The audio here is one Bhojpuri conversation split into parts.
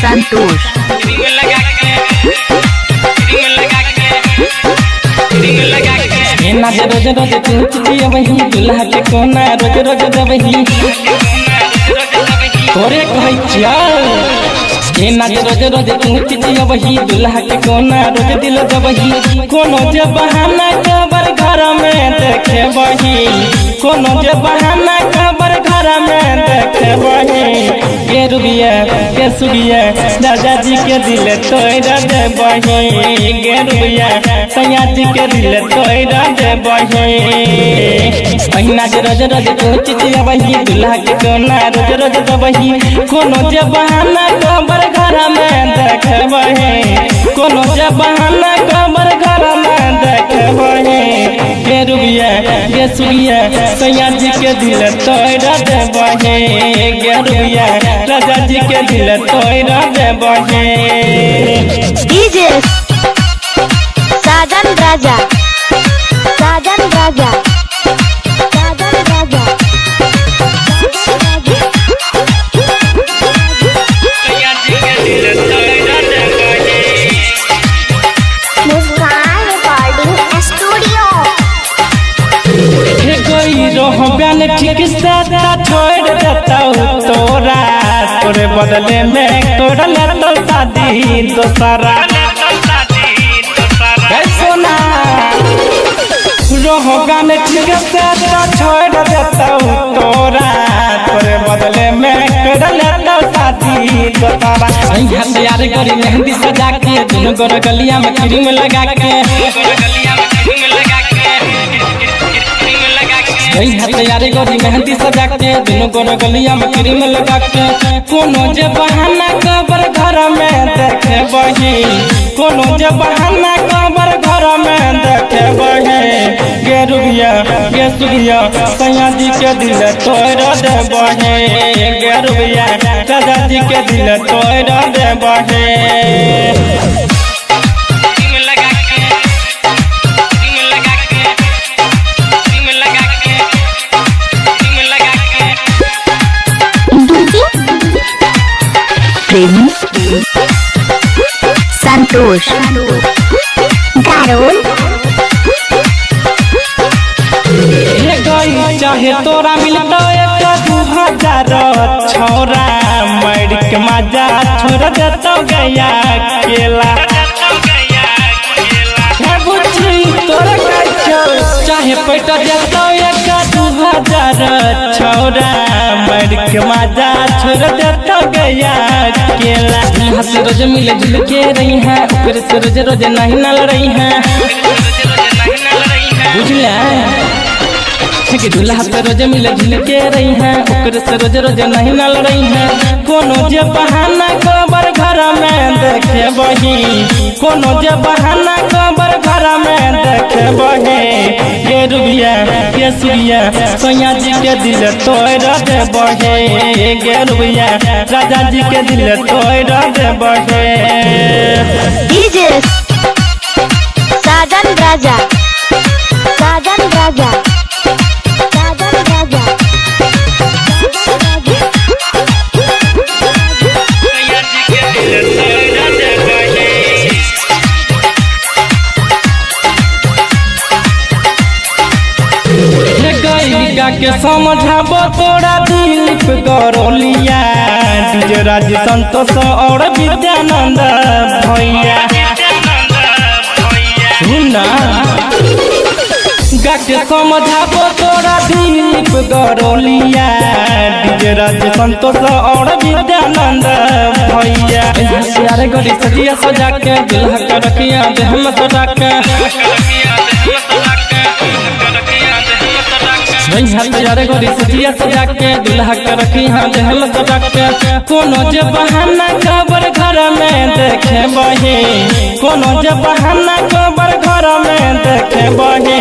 संतोष नाच रोज रोज पूछती वही दुल्हा के कोना रोज रोज दबही तोरे कहै छिया ए नाच रोज रोज पूछती वही दुल्हा के कोना रोज दिल दबही कोनो जे बहाना कबर घर में देखे बही कोनो जे बहाना कबर घर में देखे बही के रुबिया के सुगिया दादा जी के दिल तोड़ दे बही गे रुबिया सैया जी के दिल तोड़ दे बही नाच रोज रोज पूछती वही दुल्हा के कोना रोज रोज दबही कोनो जे बहाना कबर घर में देखे बही कोनो जे बहाना कबर घर में देखे बही गे रुबिया गे सुगिया सैया जी के दिल तोड़ दे बही गे रुबिया राजा जी के दिल तोड़ दे बही डीजे साजन राजा साजन राजा साजन राजा मुस्कान रिकॉर्डिंग स्टूडियो बयान ठीक से छोड़ देता तोरा तोरे बदले में तोड़ ले शादी दोसरा सोना रोहगा में ठीक से छोड़ देता तोरा तोरे बदले में तोड़ ले शादी दोसरा तैयार करी मेहंदी सजा के दोनों गोर गलिया में क्रीम लगा के तैयारी करी मेहंदी सजा के दोनों गोर गलिया में क्रीम लगा के कोनो जे बहाना कबर घर में देखे बही कोनो जे बहाना कबर घर में देखे बही गे रुबिया गे सुगिया सैया जी के दिल तोड़ दे बही गे रुबिया राजा जी के दिल तोड़ दे बही प्रेमी संतोष गारोल चाहे तोरा मिलता एक 2000 छोरा मर के मजा छोड़ देता गया केला तोरा चाहे पैटा देता एक 2000 छोरा मर के मजा छोड़ देता गया केला हंस रोज मिले जुल के रही है फिर से रोज रोज नहीं नल रही है बुझला कि दूल्हा से रोज मिले जुल के रही है ओकर से रोज रोज नहीं नल रही है कोनो जे बहाना कबर घर में देखे बही कोनो जे बहाना कबर घर में देखे बही गे रुबिया गे सुगिया सैया जी के दिल तोड़ दे बही गे रुबिया राजा जी के दिल तोड़ दे बही डीजे साजन राजा साजन राजा साजन राजा के समझाबो तोरा दिलीप गौरलिया डीजे राज संतोष और विद्यानंद भैया सुना गा के समझाबो तोरा दिलीप गौरलिया डीजे राज संतोष और विद्यानंद भैया यार गरी सजिया सजा के दुल्हा के रखिया देह में सजा के यार गरी सजिया सजा के दुल्हा के रखी हाँ देह में सजा के कोनो जे बहाना कबर घर में देखे बही कोनो जे बहाना कबर घर में देखे बही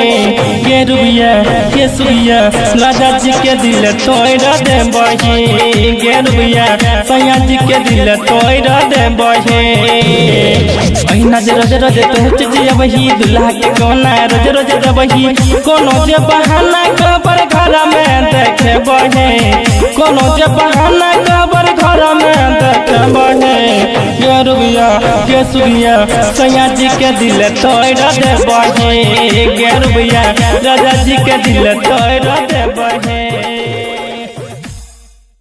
गे गे रुबिया के सुबिया राजा जी के दिल तोड़ दे बही गे रुबिया सैया जी के दिल तोड़ दे बही अहिना जे रोज रोज पहुँच जे बही दुल्हा के कोना रोज रोज दबही कोनो जे बहाना कबर घर में देखे बहे कोनो जे बहाना कबर घर में देखे बहे गे रुबिया के सुबिया सैया जी के दिल तोड़ दे बहे गे रुबिया राजा जी के दिल तोड़ दे बहे।